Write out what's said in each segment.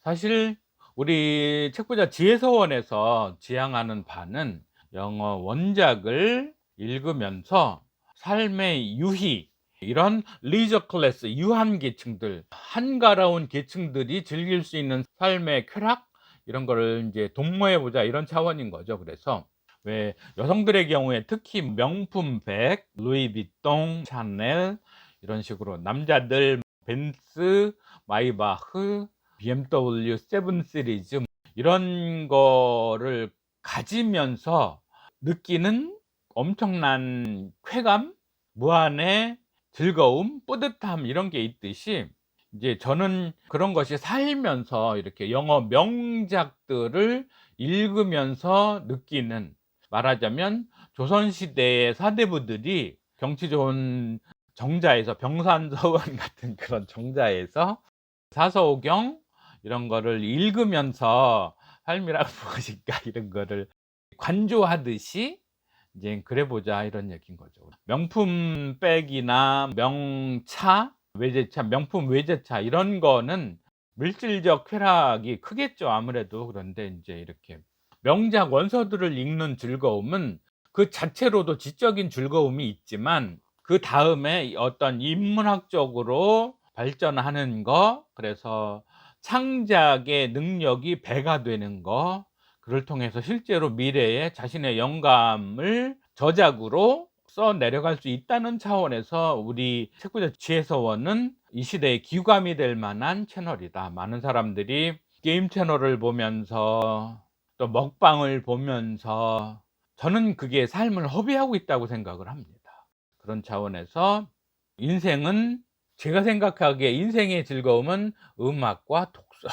사실 우리 책부자 지혜서원에서 지향하는 바는 영어 원작을 읽으면서 삶의 유희, 이런 리저 클래스, 유한 계층들, 한가로운 계층들이 즐길 수 있는 삶의 쾌락, 이런 거를 이제 도모해 보자, 이런 차원인 거죠. 그래서 왜 여성들의 경우에 특히 명품백, 루이비통, 샤넬, 이런 식으로, 남자들 벤츠, 마이바흐, BMW 7 시리즈, 이런 거를 가지면서 느끼는 엄청난 쾌감, 무한의 즐거움, 뿌듯함, 이런 게 있듯이, 이제 저는 그런 것이 살면서 이렇게 영어 명작들을 읽으면서 느끼는, 말하자면 조선시대의 사대부들이 경치 좋은 정자에서, 병산서원 같은 그런 정자에서 사서오경 이런 거를 읽으면서 삶이란 무엇인가 이런 거를 관조하듯이 이제 그래 보자, 이런 얘기인 거죠. 명품 백이나 명차, 외제차, 명품 외제차, 이런 거는 물질적 쾌락이 크겠죠, 아무래도. 그런데 인제 이렇게 명작 원서들을 읽는 즐거움은 그 자체로도 지적인 즐거움이 있지만, 그다음에 어떤 인문학적으로 발전하는 거, 그래서 창작의 능력이 배가 되는 거, 그를 통해서 실제로 미래에 자신의 영감을 저작으로 써 내려갈 수 있다는 차원에서 우리 책부자 지혜서원은 이 시대의 귀감이 될 만한 채널이다. 많은 사람들이 게임 채널을 보면서 또 먹방을 보면서, 저는 그게 삶을 허비하고 있다고 생각을 합니다. 그런 차원에서 인생은, 제가 생각하기에 인생의 즐거움은 음악과 독서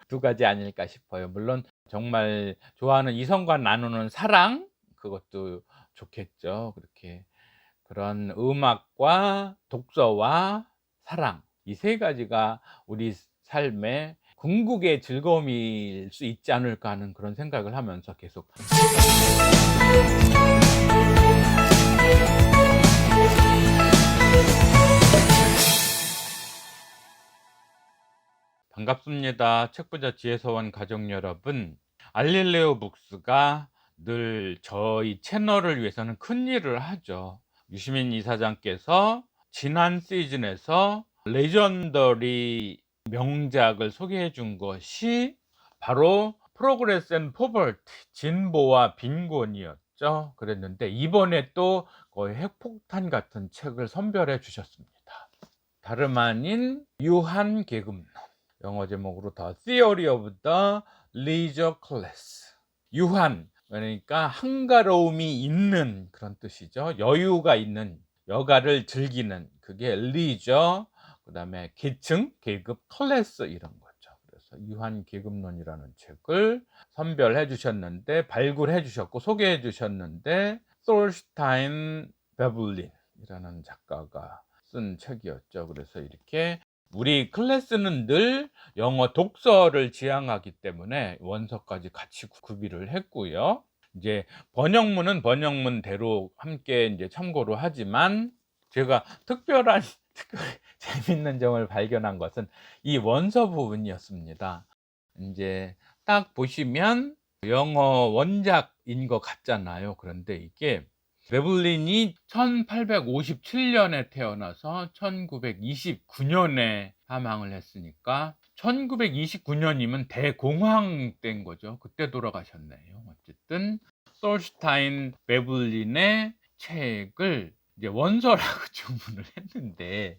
두 가지 아닐까 싶어요. 물론 정말 좋아하는 이성과 나누는 사랑, 그것도 좋겠죠. 그렇게 그런 음악과 독서와 사랑, 이 세 가지가 우리 삶의 궁극의 즐거움일 수 있지 않을까 하는 그런 생각을 하면서 계속 반갑습니다. 책부자 지혜서원 가족 여러분, 알릴레오 북스가 늘 저희 채널을 위해서는 큰일을 하죠. 유시민 이사장께서 지난 시즌에서 레전더리 명작을 소개해 준 것이 바로 프로그레스 앤 포버티, 진보와 빈곤이었죠. 그랬는데 이번에 또 거의 핵폭탄 같은 책을 선별해 주셨습니다. 다름 아닌 유한 계급론, 영어 제목으로 The Theory of the Leisure Class. 유한, 그러니까 한가로움이 있는 그런 뜻이죠. 여유가 있는, 여가를 즐기는, 그게 leisure, 그다음에 계층, 계급, 클래스, 이런 거죠. 그래서 유한 계급론이라는 책을 선별해 주셨는데, 발굴해 주셨고 소개해 주셨는데, 솔슈타인 베블린이라는 작가가 쓴 책이었죠. 그래서 이렇게 우리 클래스는 늘 영어 독서를 지향하기 때문에 원서까지 같이 구비를 했고요. 이제 번역문은 번역문대로 함께 이제 참고로 하지만, 제가 특별한 재밌는 점을 발견한 것은 이 원서 부분이었습니다. 이제 딱 보시면 영어 원작인 것 같잖아요. 그런데 이게 베블린이 1857년에 태어나서 1929년에 사망을 했으니까 1929년이면 대공황 때인 거죠. 그때 돌아가셨네요. 어쨌든 솔슈타인 베블린의 책을 이제 원서라고 주문을 했는데,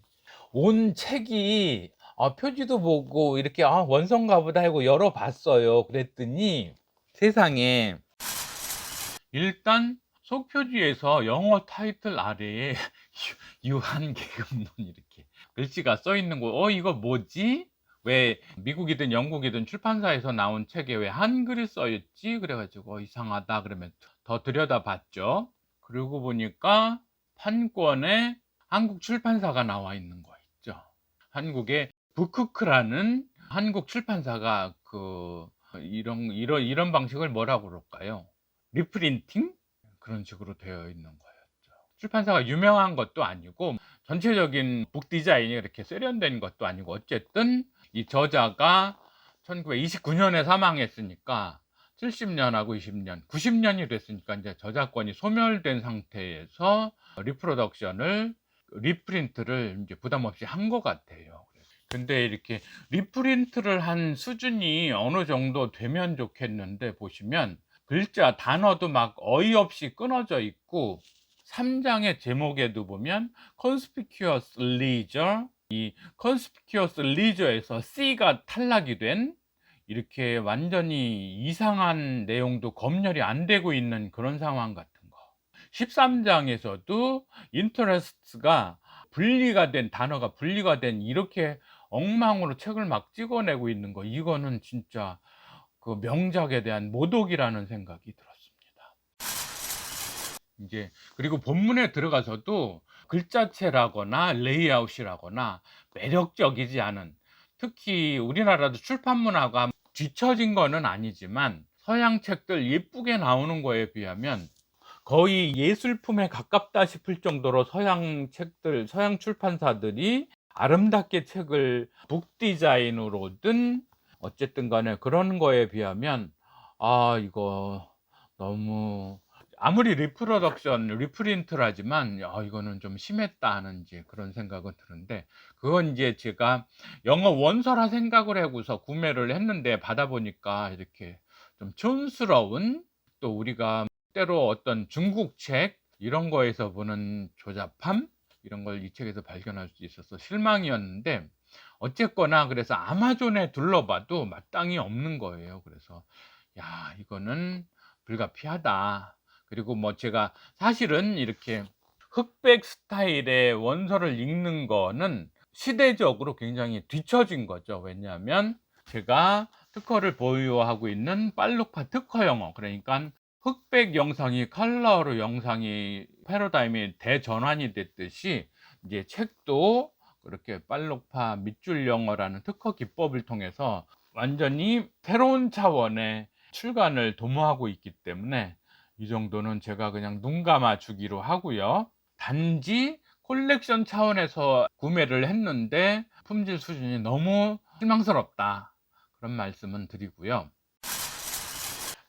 온 책이 표지도 보고 이렇게 원서인가 보다 하고 열어봤어요. 그랬더니 세상에, 일단 속표지에서 영어 타이틀 아래에 유한 계급론 이렇게 글씨가 써 있는 거, 이거 뭐지? 왜 미국이든 영국이든 출판사에서 나온 책에 왜 한글이 써 있지? 그래가지고 이상하다 그러면 더 들여다봤죠. 그러고 보니까 판권에 한국 출판사가 나와 있는 거 있죠. 한국의 북크크라는 한국 출판사가 이런 방식을 뭐라고 그럴까요? 리프린팅? 그런 식으로 되어 있는 거였죠. 출판사가 유명한 것도 아니고 전체적인 북 디자인이 이렇게 세련된 것도 아니고, 어쨌든 이 저자가 1929년에 사망했으니까 70년하고 20년, 90년이 됐으니까 이제 저작권이 소멸된 상태에서 리프로덕션을 리프린트를 이제 부담 없이 한 것 같아요. 근데 이렇게 리프린트를 한 수준이 어느 정도 되면 좋겠는데, 보시면 글자 단어도 막 어이없이 끊어져 있고, 3장의 제목에도 보면 conspicuous leisure, 이 conspicuous leisure에서 C가 탈락이 된 이렇게 완전히 이상한 내용도 검열이 안 되고 있는 그런 상황 같은 거. 13장에서도 interest가 분리가 된, 단어가 분리가 된 이렇게 엉망으로 책을 막 찍어내고 있는 거, 이거는 진짜 그 명작에 대한 모독이라는 생각이 들었습니다. 이제 그리고 본문에 들어가서도 글자체라거나 레이아웃이라거나 매력적이지 않은, 특히 우리나라도 출판 문화가 뒤처진 거는 아니지만 서양 책들 예쁘게 나오는 거에 비하면 거의 예술품에 가깝다 싶을 정도로 서양 책들, 서양 출판사들이 아름답게 책을 북 디자인으로든 어쨌든 간에 그런 거에 비하면, 이거 너무, 아무리 리프로덕션, 리프린트라지만 이거는 좀 심했다 하는 이제 그런 생각은 드는데, 그건 이제 제가 영어 원서라 생각을 하고서 구매를 했는데 받아보니까 이렇게 좀 촌스러운, 또 우리가 때로 어떤 중국 책 이런 거에서 보는 조잡함, 이런 걸 이 책에서 발견할 수 있어서 실망이었는데, 어쨌거나 그래서 아마존에 둘러봐도 마땅히 없는 거예요. 그래서 야, 이거는 불가피하다. 그리고 뭐 제가 사실은 이렇게 흑백 스타일의 원서를 읽는 거는 시대적으로 굉장히 뒤처진 거죠. 왜냐하면 제가 특허를 보유하고 있는 빨록파 특허 영어, 그러니까 흑백 영상이 컬러로 영상이 패러다임이 대전환이 됐듯이, 이제 책도 그렇게 빨록파 밑줄 영어라는 특허 기법을 통해서 완전히 새로운 차원의 출간을 도모하고 있기 때문에 이 정도는 제가 그냥 눈 감아 주기로 하고요. 단지 콜렉션 차원에서 구매를 했는데 품질 수준이 너무 실망스럽다, 그런 말씀은 드리고요.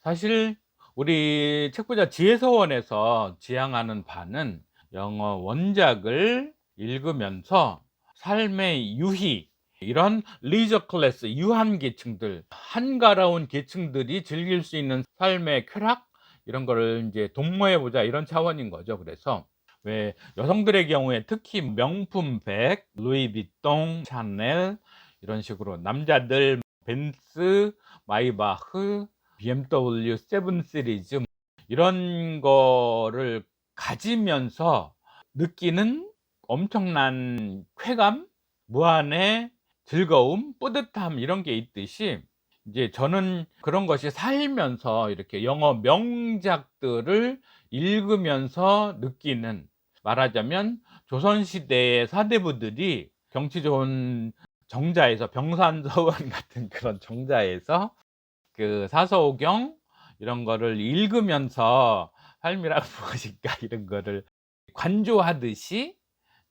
사실 우리 책부자 지혜서원에서 지향하는 바는 영어 원작을 읽으면서 삶의 유희, 이런 리저 클래스, 유한 계층들, 한가로운 계층들이 즐길 수 있는 삶의 쾌락, 이런 거를 이제 도모해 보자, 이런 차원인 거죠. 그래서 왜 여성들의 경우에 특히 명품 백, 루이비통, 샤넬 이런 식으로, 남자들 벤츠, 마이바흐, BMW 7 시리즈 이런 거를 가지면서 느끼는 엄청난 쾌감, 무한의 즐거움, 뿌듯함, 이런 게 있듯이, 이제 저는 그런 것이 살면서 이렇게 영어 명작들을 읽으면서 느끼는, 말하자면 조선시대의 사대부들이 경치 좋은 정자에서, 병산서원 같은 그런 정자에서 그 사서오경 이런 거를 읽으면서 삶이란 무엇인가 이런 거를 관조하듯이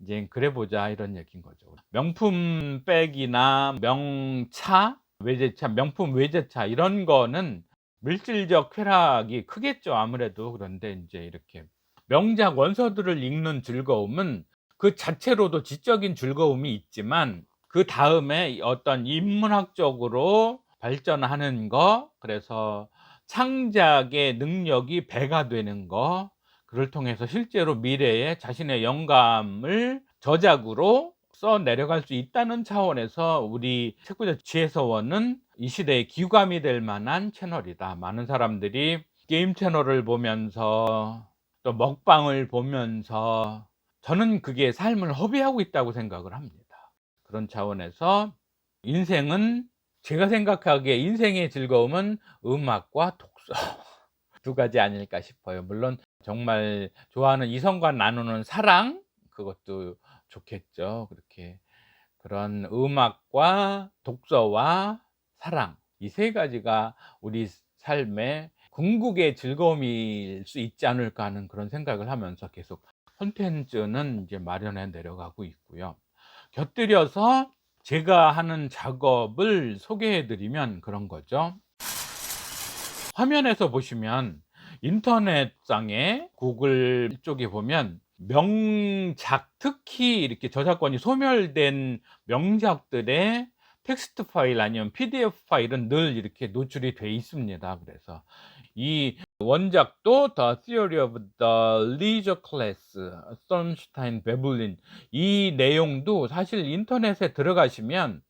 이제 그래 보자, 이런 얘기인 거죠. 명품 백이나 명차, 외제차, 명품 외제차 이런 거는 물질적 쾌락이 크겠죠, 아무래도. 그런데 이제 이렇게 명작 원서들을 읽는 즐거움은 그 자체로도 지적인 즐거움이 있지만, 그 다음에 어떤 인문학적으로 발전하는 거, 그래서 창작의 능력이 배가 되는 거, 그를 통해서 실제로 미래에 자신의 영감을 저작으로 써 내려갈 수 있다는 차원에서 우리 책부자 지혜서원은 이 시대의 귀감이 될 만한 채널이다. 많은 사람들이 게임 채널을 보면서 또 먹방을 보면서, 저는 그게 삶을 허비하고 있다고 생각을 합니다. 그런 차원에서 인생은, 제가 생각하기에 인생의 즐거움은 음악과 독서 두 가지 아닐까 싶어요. 물론 정말 좋아하는 이성과 나누는 사랑, 그것도 좋겠죠. 그렇게 그런 음악과 독서와 사랑, 이 세 가지가 우리 삶의 궁극의 즐거움일 수 있지 않을까 하는 그런 생각을 하면서 계속 콘텐츠는 이제 마련해 내려가고 있고요. 곁들여서 제가 하는 작업을 소개해 드리면 그런 거죠. 화면에서 보시면 인터넷상에 구글 쪽에 보면 명작, 특히 이렇게 저작권이 소멸된 명작들의 텍스트 파일 아니면 PDF 파일은 늘 이렇게 노출이 돼 있습니다. 그래서 이 원작도 The Theory of the Leisure Class, 선슈타인 베블린, 이 내용도 사실 인터넷에 들어가시면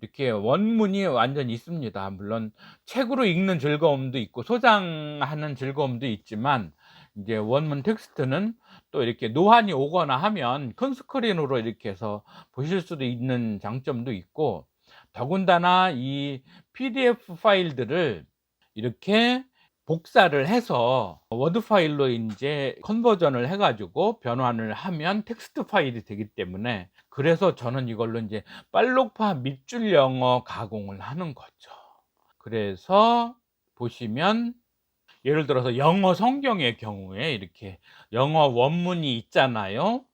이렇게 원문이 완전히 있습니다. 물론 책으로 읽는 즐거움도 있고 소장하는 즐거움도 있지만, 이제 원문 텍스트는 또 이렇게 노안이 오거나 하면 큰 스크린으로 이렇게 해서 보실 수도 있는 장점도 있고, 더군다나 이 PDF 파일들을 이렇게 복사를 해서 워드 파일로 인제 컨버전을 해 가지고 변환을 하면 텍스트 파일이 되기 때문에, 그래서 저는 이걸로 인제 빨록파 밑줄 영어 가공을 하는 거죠. 그래서 보시면 예를 들어서 영어 성경의 경우에 이렇게 영어 원문이 있잖아요.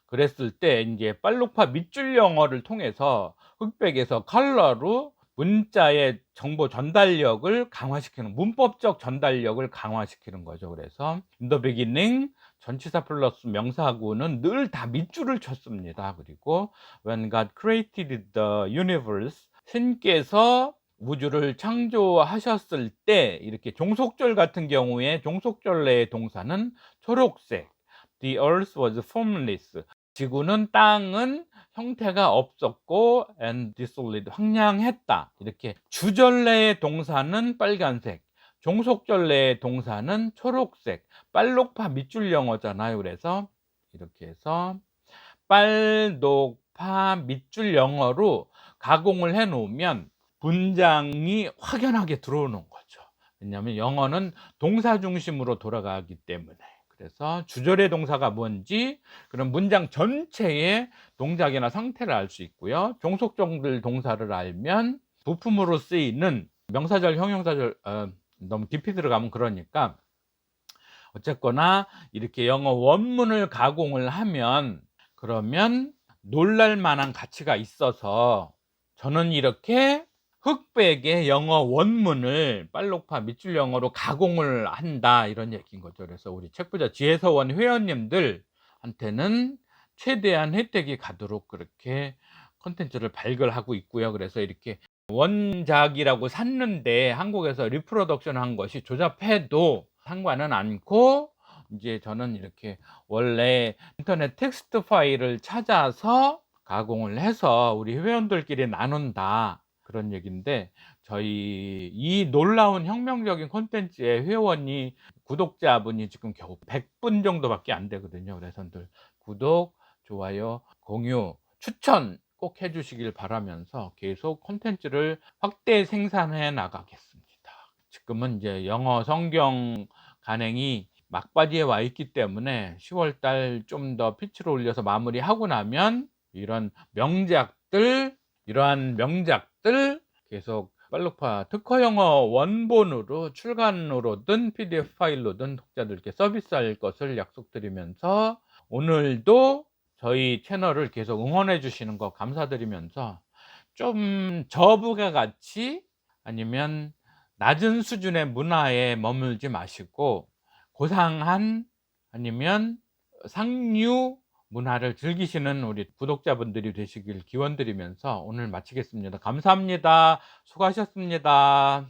그랬을 때 인제 빨록파 밑줄 영어를 통해서 흑백에서 컬러로 문자의 정보 전달력을 강화시키는, 문법적 전달력을 강화시키는 거죠. 그래서 in the beginning 전치사 플러스 명사구는 늘 다 밑줄을 쳤습니다. 그리고 when God created the universe, 신께서 우주를 창조하셨을 때, 이렇게 종속절 같은 경우에 종속절 내의 동사는 초록색, the earth was formless, 지구는, 땅은 형태가 없었고, and desolate, 황량했다. 이렇게 주절 내의 동사는 빨간색, 종속절 내의 동사는 초록색, 빨록파 밑줄 영어잖아요. 그래서 이렇게 해서 빨독파 밑줄 영어로 가공을 해 놓으면 문장이 확연하게 들어오는 거죠. 왜냐하면 영어는 동사 중심으로 돌아가기 때문에. 그래서 주절의 동사가 뭔지, 그런 문장 전체의 동작이나 상태를 알 수 있고요. 종속절 동사를 알면 부품으로 쓰이는 명사절, 형용사절, 너무 깊이 들어가면 그러니까, 어쨌거나 이렇게 영어 원문을 가공을 하면, 그러면 놀랄 만한 가치가 있어서 저는 이렇게 흑백의 영어 원문을 빨록파 밑줄 영어로 가공을 한다, 이런 얘기인 거죠. 그래서 우리 책부자 지혜서원 회원님들한테는 최대한 혜택이 가도록 그렇게 콘텐츠를 발굴하고 있고요. 그래서 이렇게 원작이라고 샀는데 한국에서 리프로덕션 한 것이 조잡해도 상관은 않고, 이제 저는 이렇게 원래 인터넷 텍스트 파일을 찾아서 가공을 해서 우리 회원들끼리 나눈다, 그런 얘기인데, 저희 이 놀라운 혁명적인 콘텐츠의 회원이, 구독자분이 지금 겨우 100분 정도밖에 안 되거든요. 그래서 늘 구독, 좋아요, 공유, 추천 꼭 해 주시길 바라면서 계속 콘텐츠를 확대 생산해 나가겠습니다. 지금은 이제 영어 성경 간행이 막바지에 와 있기 때문에 10월 달 좀 더 피치를 올려서 마무리하고 나면 이러한 명작들 계속 빨록파 특허 영어 원본으로 출간으로든 PDF 파일로든 독자들께 서비스할 것을 약속드리면서, 오늘도 저희 채널을 계속 응원해 주시는 거 감사드리면서, 좀 저부가 같이 아니면 낮은 수준의 문화에 머물지 마시고 고상한 아니면 상류 문화를 즐기시는 우리 구독자분들이 되시길 기원드리면서 오늘 마치겠습니다. 감사합니다. 수고하셨습니다.